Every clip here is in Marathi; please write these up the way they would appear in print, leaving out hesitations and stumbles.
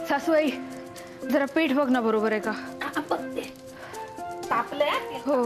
सासूबाई जरा पीठ बघ ना बरोबर आहे का? बघते. तापलंय? हो.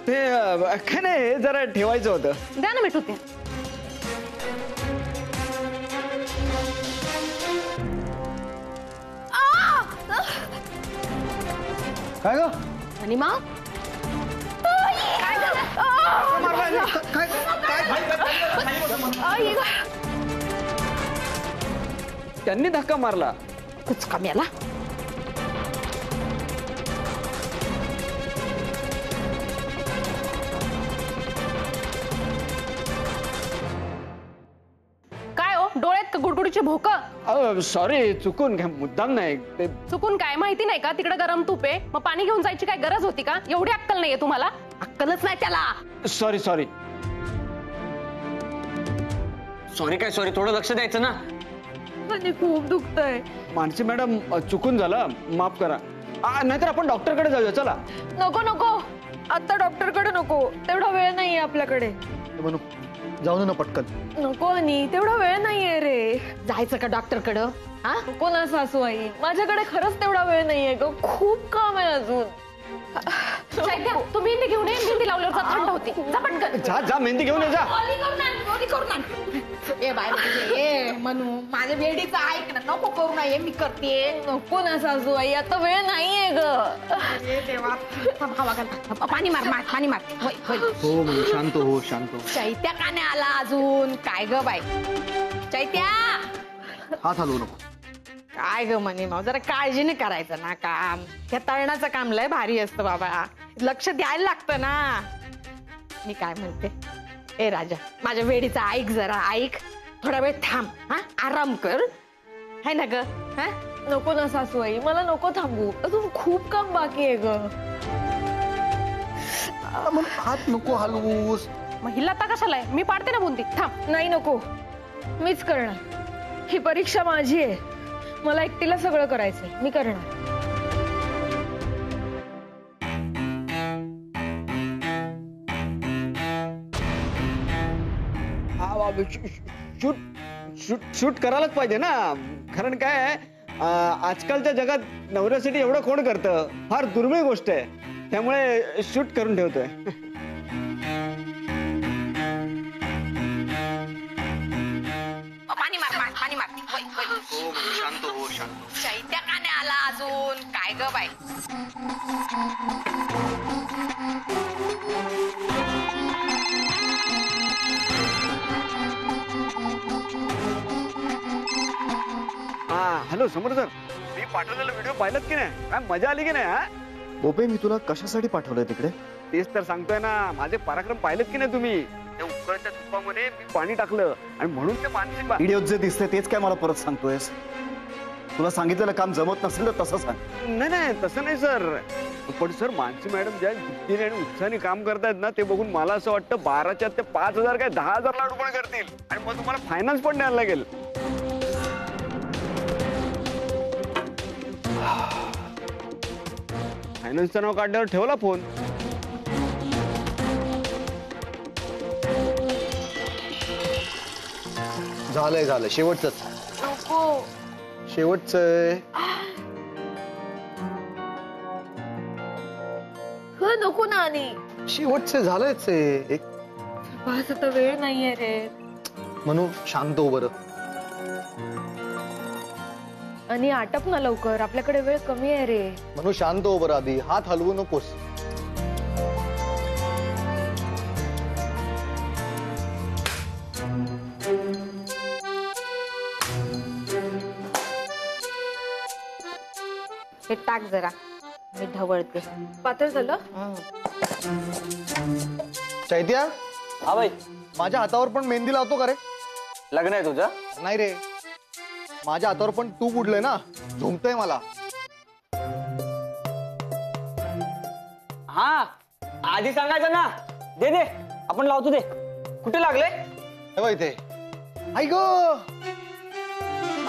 ते काय नाही जरा ठेवायचं होतं. द्या ना मिठू ते. काय ग? आणि मग त्यांनी धक्का मारला. कुचका मेला. डोळ्यात गुडगुडीचे भोक. सॉरी चुकून काय मुद्दाम नाही. चुकून काय माहिती नाही का? तिकडे गरम तूप आहे, मग पाणी घेऊन जायची काय गरज होती का? एवढी अक्कल नाहीये तुम्हाला? अक्कलच नाही त्याला. सॉरी सॉरी सॉरी काय सॉरी, थोडं लक्ष द्यायचं ना. खूप दुखतंय. मानसी मॅडम चुकून झालं, माफ करा. नाहीतर आपण डॉक्टरकडे जाऊया. चला. नको नको, आता डॉक्टरकडे नको, तेवढा वेळ नाहीये आपल्याकडे. म्हणून जाऊ ना पटकन. नको आणि तेवढा वेळ नाहीये रे. जायचं का डॉक्टरकडं? हा नको ना सासूबाई, माझ्याकडे खरंच तेवढा वेळ नाहीये ग. खूप काम आहे अजून. तू मेहंदी घेऊन ये. मेहंदी लावल्यावर थंड होती. जा पटकन. जा जा मेहंदी घेऊन ये. जा. ए बाय म्हणू माझ्या वेडीचं ऐक ना. नको करू नये, मी करते. नको ना सासूबाई, आता वेळ नाहीये ग. पाणी मार मार पाणी मार. हो म्हणजे शांत हो शांत हो. चैत्या का नाही आला अजून? काय ग बाई चैत्या? हात हलवू नको. काय ग म्हणे मग जरा काळजीने करायचं ना काम. ह्या तळणाचं काम लय भारी असतं बाबा. लक्ष द्यायला लागतं ना. मी काय म्हणते, ए राजा माझ्या वेडीचा ऐक जरा. ऐक, थोडा वेळ थांब. हा आराम कर. है ना ग? हा नको ना सासूबाई, मला नको थांबू. अजून खूप काम बाकी आहे ग. हात नको हलवूस. मग हिला आता कशाला आहे? मी पाडते ना बुंदी. थांब. नाही नको, मीच करणार. ही परीक्षा माझी आहे, मला एकटीला सगळं करायचंय. मी करणार. शूट शूट शूट करायलाच पाहिजे ना. कारण काय आजकालच्या जगात नवऱ्यासाठी एवढं कोण करतं? फार दुर्मिळ गोष्ट आहे. त्यामुळे शूट करून ठेवतोय. पाणी मार पाणी मार. हो शांत हो शांत. चैत्या का नाही आला अजून? काय ग बाई? हॅलो समोर सर, मी पाठवलेला व्हिडिओ पाहिलात की नाही? काय मजा आली की नाही? हा बोपे, मी तुला कशासाठी पाठवलंय तिकडे? तेच तर सांगतोय ना. माझे पराक्रम पाहिलेत की नाही तुम्ही? त्या उकळत्या तुपामध्ये मी पाणी टाकलं आणि म्हणून ते मानसिक व्हिडिओत जे दिसतंय तेच काय मला परत सांगतोयस? तुला सांगितलेलं काम जमत नसेल तर तसं सांग. नाही नाही तसं नाही सर. पण सर मानसी मॅडम ज्या जिद्दीने आणि उत्साहाने काम करतायत ना, ते बघून मला असं वाटतं 12च्या ते 5,000 काय 10,000 लाडू पण करतील. आणि मग तुम्हाला फायनान्स पण द्यायला लागेल. फायनान्सचं नाव काढल्यावर ठेवला फोन. झालंय झालं, शेवटच नको. शेवटच नको ना. आणि शेवटच झालंयच. एक बस आता वेळ नाहीये रे. म्हणून शांत हो बरं. आणि आटप ना लवकर, आपल्याकडे वेळ कमी आहे रे. म्हणून शांत हो बरं. आधी हात हलवू नकोस. हे टाक जरा, मी ढवळते. पातळ झालं. चैत्या, हा बाई, माझ्या हातावर पण मेहंदी लावतो का रे? लग्न आहे तुझं? नाही रे, माझ्या हातावर पण तू बुडलंय ना, झोंबतय मला. हा, आधी सांगायचं ना. दे दे, आपण लावतो. दे. कुठे लागले? हे बघ इथे. आई ग,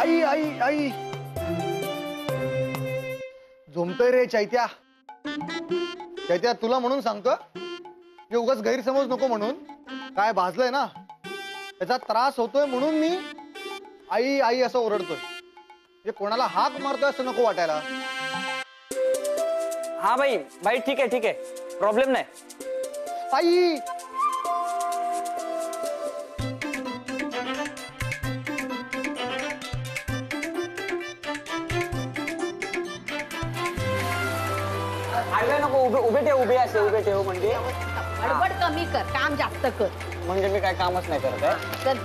आई आई आई, झोंबतय रे चैत्या. चैत्या, तुला म्हणून सांगतो, की उगाच गैरसमज नको म्हणून. काय भाजलंय ना, त्याचा त्रास होतोय म्हणून मी आई आई असं ओरडतोय. म्हणजे कोणाला हाक मारतोय असं नको वाटायला. हा बाई, बाई ठीक आहे, ठीक आहे, प्रॉब्लेम नाही. आई, आडवे नको, उभे उभे ठेव. उभे असे उभे ठेव. म्हणजे गडबड कमी कर, काम जास्त कर. म्हणजे मी काय कामच नाही करत आहे. चल.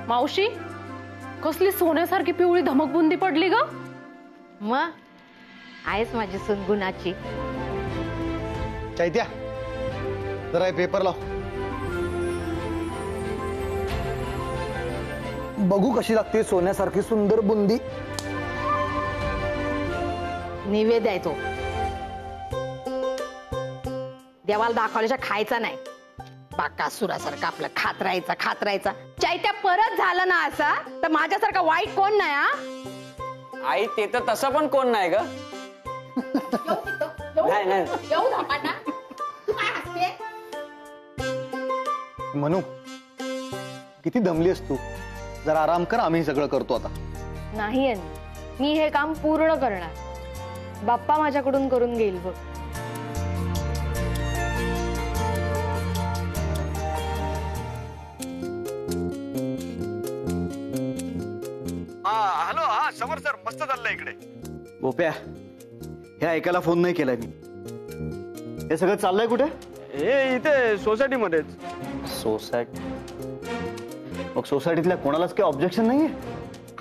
मावशी, कसली सोन्यासारखी पिवळी धमकबुंदी पडली ग. मग आहेस माझी सून गुणाची. चैत्या, जरा हे पेपर लाव. बघू कशी लागते सोन्यासारखी सुंदर बुंदी. निवेद आहे तो, देवाला दाखवल्याच्या खायचा नाही. बाकासुरासारखा आपलं खात राहायचा. चैत्या, परत झालं ना असा तर माझ्यासारखा वाईट कोण नाही. हा, आई, ते तर तसं पण कोण नाही ग. नाही नाही. म्हणू, किती दमलीस तू. जरा आराम कर, आम्ही सगळं करतो आता. नाही आहे, मी हे काम पूर्ण करणार. बाप्पा माझ्याकडून करून घेईल बघ. हॅलो. हा समर सर, मस्त चाललंय इकडे. गोप्या, हे ऐकायला फोन नाही केलाय मी. हे सगळं चाललंय कुठे? हे इथे सोसायटीमध्येच. सोसायटी? मग सोसायटीतल्या कोणालाच काही ऑब्जेक्शन नाहीये?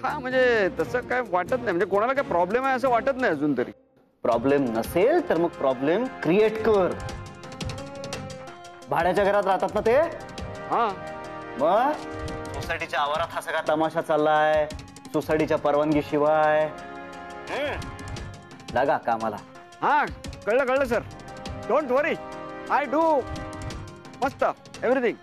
हा, म्हणजे तसं काय वाटत नाही. म्हणजे कोणाला काय प्रॉब्लेम आहे असं वाटत नाही अजून तरी. प्रॉब्लेम नसेल तर मग प्रॉब्लेम क्रिएट कर. भाड्याच्या घरात राहतात ना ते. हा, मग सोसायटीच्या आवारात हा सगळा तमाशा चाललाय, सोसायटीच्या परवानगी शिवाय. लागा कामाला. हा, कळलं sir. Don't worry, I do मस्त एव्हरीथिंग.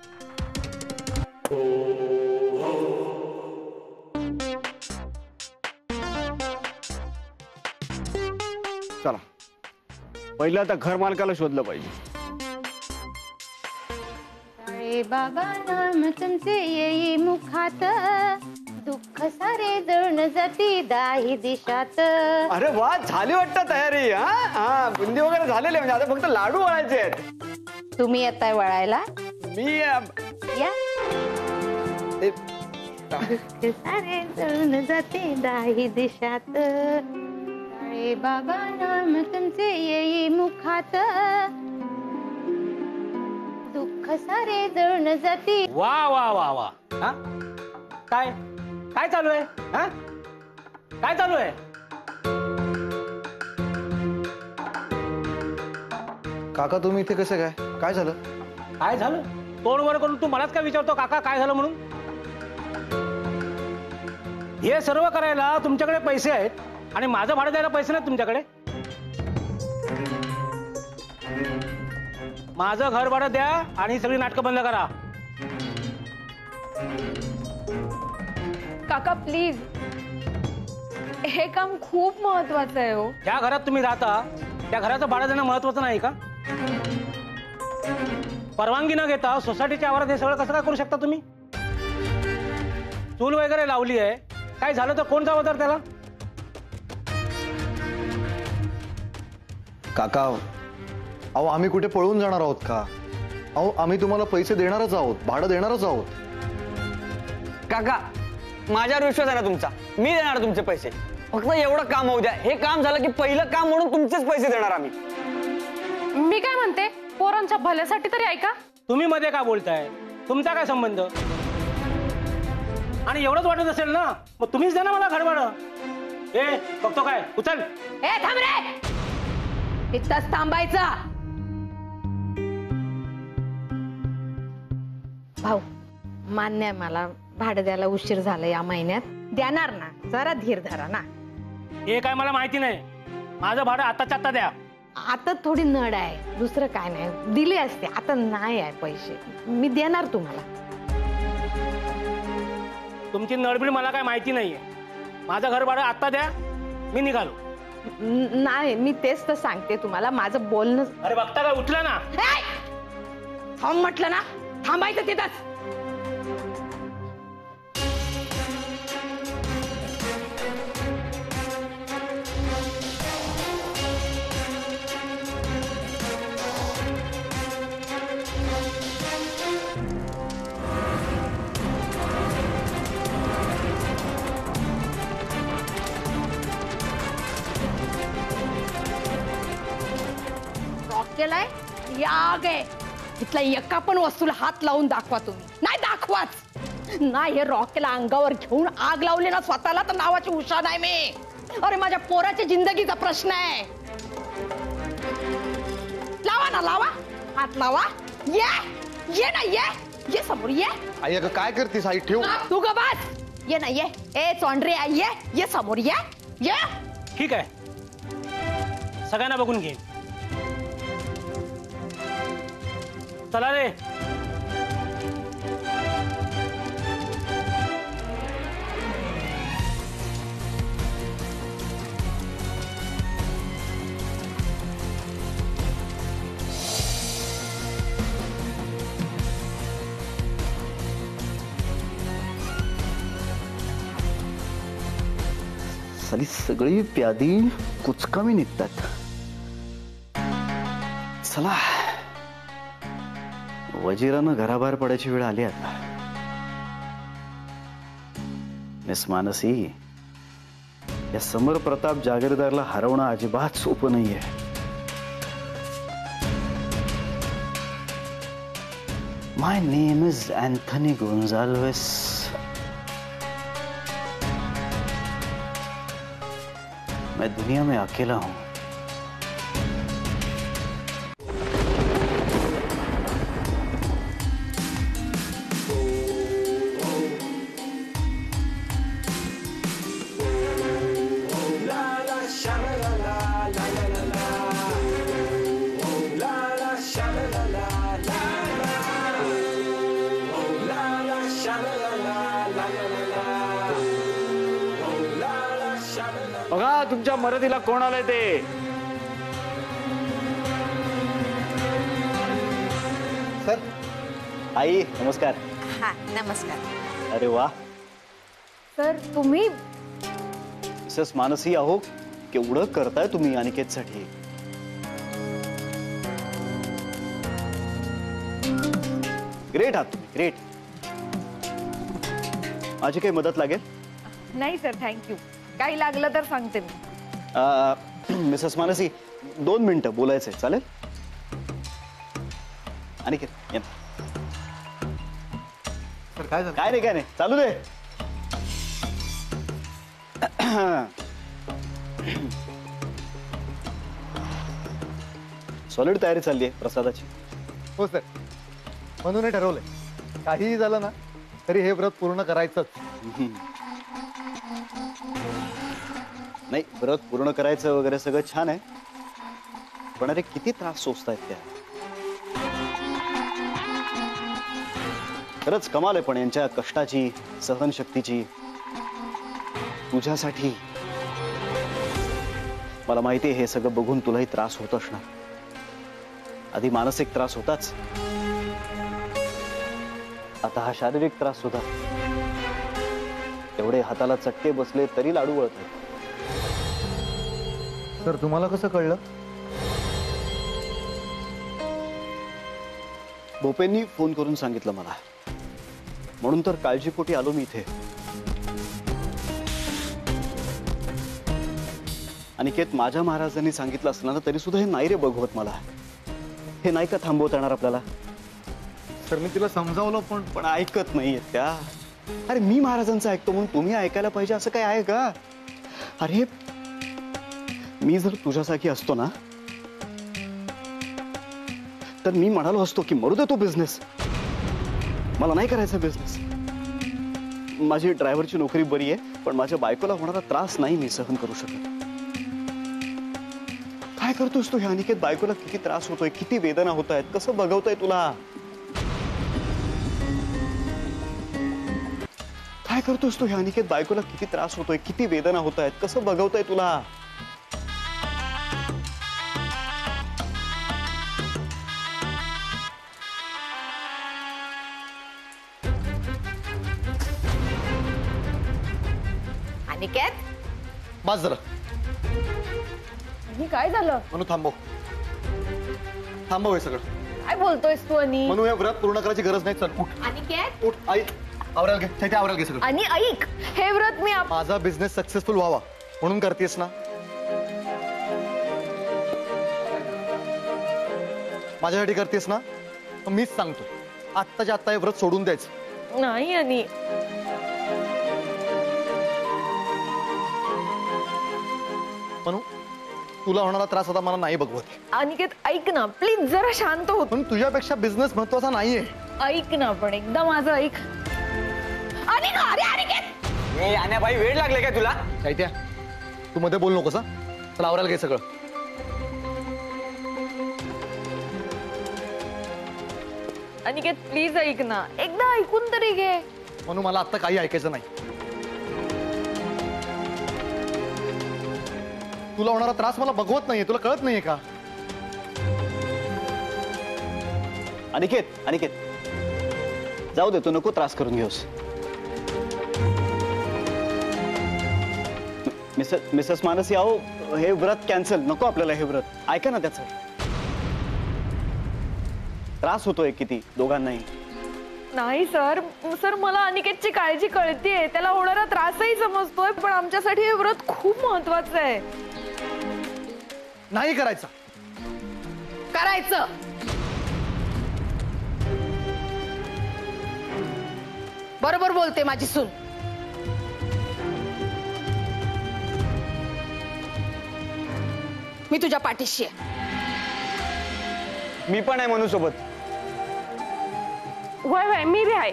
चला, पहिलं आता घर मालकाला शोधलं पाहिजे. अरे बाबा नाम तुमचे येई मुखात, दुःख सारे जळून जाती दाही दिशात. अरे वा, झाली वाटतं तयारी. हा, बुंदी वगैरे झालेली, म्हणजे आता फक्त लाडू वळायचे आहेत. तुम्ही येताय वळायला? मी या. ते- दुःख सारे जळून जाते दाही दिशात. अरे बाबा नाम तुमचे येई मुखात, दुःख सारे जळून जाती. वा वा वा वा. हा, काय काय चालू आहे? हा, काय चालू आहे? काका, तुम्ही इथे कसं काय? काय झालं? काय झालं? तोंड वर करून तू मलाच काय विचारतो काका काय झालं म्हणून? हे सर्व करायला तुमच्याकडे पैसे आहेत आणि माझं भाडं द्यायला पैसे नाहीत तुमच्याकडे. माझं घर भाडं द्या आणि ही सगळी नाटकं बंद करा. काका प्लीज, हे काम खूप महत्वाचं आहे हो. ज्या घरात तुम्ही राहता त्या घराचं भाडं देणं महत्वाचं नाही का? परवानगी न घेता सोसायटीच्या आवारात हे सगळं कसं काय करू शकता तुम्ही? चूल वगैरे लावली आहे, काय झालं तर कोण जबाबदार त्याला? काका, अहो आम्ही कुठे पळून जाणार आहोत का? अहो आम्ही तुम्हाला पैसे देणारच आहोत, भाडं देणारच आहोत. काका, माझ्यावर विश्वास आहे ना तुमचा, मी देणार तुमचे पैसे. फक्त एवढं काम होऊ द्या. हे काम झालं की पहिलं काम म्हणून तुमचेच पैसे देणार आम्ही. मी काय म्हणते, पोरांच्या भल्यासाठी तरी ऐका. तुम्ही मध्ये का बोलताय? तुमचा काय संबंध? आणि एवढंच वाटत असेल ना, मग तुम्हीच द्या ना मला घरभाडं. ए बघतो काय, उचल. ए थांब रे, तिथंच थांबायचं. भाऊ मान्य आहे मला, भाडं द्यायला उशीर झाला या महिन्यात. देणार ना, जरा धीर धरा ना. हे काय मला माहिती नाही. माझं भाडं आताच्या आता द्या. आता थोडी नड आहे, दुसरं काय नाही. दिले असते, आता नाही आहे पैसे. मी देणार तुम्हाला. तुमची नडबीड मला काय माहिती नाहीये. माझं घर भाडं आता द्या, मी निघालो. नाही, मी तेच तर सांगते तुम्हाला. माझं बोलणं. अरे बघता काय, उठला ना. थांब म्हटलं ना, थांबायचं तिथंच. केलाय याग आहे. इथल्या एका पण वस्तूला हात लावून दाखवा तुम्ही. नाही दाखवाच नाही. हे रॉकेला अंगावर घेऊन आग लावली ना स्वतःला, तर नावाची उषा नाही मी. अरे माझ्या पोराच्या जिंदगीचा प्रश्न आहे. लावा ना, लावा, हात लावा. ये ना, ये समोर ये. आई अगं काय करतेस आई? ठेव. तू ग बस. ये ना, ये. ए चोंडरे, ये समोर ये. ठीक आहे, सगळ्यांना बघून घे. चला रे. साली सगळी प्यादी कुचकामी निघतात. चला, वजिरानं घराबाहेर पडायची वेळ आली आता. मिस मानसी, या समर प्रताप जागीरदारला हरवणं अजिबात सोपं नाहीये. माय नेम इज अँथनी गोन्झाल्वेस. मैं दुनिया में अकेला हूं. बघा तुमच्या मदतीला कोण आलंय ते. सर. आई नमस्कार. हा नमस्कार. अरे वा, सर तुम्ही. मिसेस मानसी आहो, केवढं करताय तुम्ही अनिकेतसाठी. ग्रेट आहात तुम्ही, ग्रेट. माझी काही मदत लागेल? नाही सर, थँक्यू. काही लागलं तर सांगते मी. मिसेस मानसी 2 मिनिटं बोलायचंय, चालेल? अनिकेत ये. सर काय झालं? काय नाही चालू दे. सॉलिड तयारी चालली आहे प्रसादाची. हो सर, म्हणून ठरवलंय काहीही झालं ना तरी हे व्रत पूर्ण करायचंच. नाही, व्रत पूर्ण करायचं वगैरे सगळं छान आहे, पण अरे किती त्रास सोसतायत त्या. खरंच कमाल आहे पण यांच्या कष्टाची, सहनशक्तीची. तुझ्यासाठी मला माहिती आहे हे सगळं बघून तुलाही त्रास होत असणार. आधी मानसिक त्रास होताच, आता हा शारीरिक त्रास सुद्धा. एवढे हाताला चटके बसले तरी लाडू वळत आहेत. सर तुम्हाला कसं कळलं? भोपेंनी फोन करून सांगितलं मला, म्हणून तर काळजीपोटी आलो मी इथे. अनिकेत, माझ्या महाराजांनी सांगितलं असलं ना तरी सुद्धा हे नाही रे बघवत मला. हे नाही का थांबवता येणार आपल्याला? सर मी तिला समजावलं पण ऐकत नाहीये त्या. अरे मी महाराजांचं ऐकतो म्हणून तुम्ही ऐकायला पाहिजे असं काय आहे का? अरे मी जर तुझ्यासाठी असतो ना तर मी म्हणालो असतो की मरू दे तो बिझनेस, मला नाही करायचा बिझनेस. माझी ड्रायव्हरची नोकरी बरी आहे पण माझ्या बायकोला होणारा त्रास नाही मी सहन करू शकत. काय करतोस तू हे अनिकेत? बायकोला किती त्रास होतोय, किती वेदना होत आहेत, कसं बघवतोय तुला? काय करतोस तू हे अनिकेत? बायकोला किती त्रास होतोय, किती वेदना होत आहेत, कसं बघवतोय तुला? अनिकेत, बस जरा. ही काय झालं? मनू थांबव. थांबव हे सगळं. काय बोलतोयस तू? आणि मनू हे व्रत पूर्ण करायची गरज नाही. चल उठ अनिकेत, उठ. आई आवरायला घे. चैत्या आवरायला घे सगळं. आणि ऐक, हे व्रत मी माझा बिझनेस सक्सेसफुल व्हावा म्हणून करतेस ना? माझ्यासाठी करतेस ना? मग मीच सांगतो आत्ताच्या आत्ता हे व्रत सोडून द्यायचं. नाही. आणि म्हणून तुला होणारा त्रास आता मला नाही बघवत. अनिकेत ऐक ना प्लीज, जरा शांत हो. पण तुझ्यापेक्षा बिझनेस महत्वाचा नाहीये. ऐक ना, पण एकदा माझं ऐक. अनिकेत, ए आण्या भाई, वेळ लागले काय तुला? चैत्या तू मध्ये बोल नकोस. चला आवरायला घे सगळं. अनिकेत प्लीज ऐक ना, एकदा ऐकून तरी घे. म्हणून मला आता काही ऐकायचं नाही. तुला होणारा त्रास मला बघवत नाहीये, तुला कळत नाहीये का? अनिकेत, अनिकेत जाऊ दे, तू नको त्रास करून घेऊस. मिसेस मानसी, अहो हे व्रत कॅन्सल नको आपल्याला. हे व्रत ऐका ना, त्याचा त्रास होतोय किती दोघांनाही. नाही सर मला अनिकेतची काळजी कळतीये, त्याला होणारा त्रासही समजतोय, पण आमच्यासाठी हे व्रत खूप महत्वाचं आहे. नाही करायचं. करायचं. बरोबर बोलते माझी सून. मी तुझ्या पाठीशी आहे. मी पण आहे मनू सोबत. होय मी बी आहे.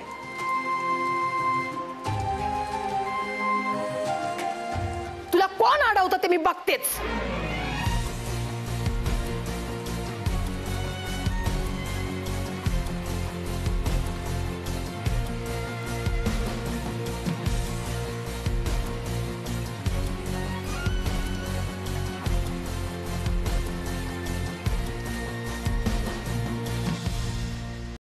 तुला कोण अडवतं ते मी बघतेच.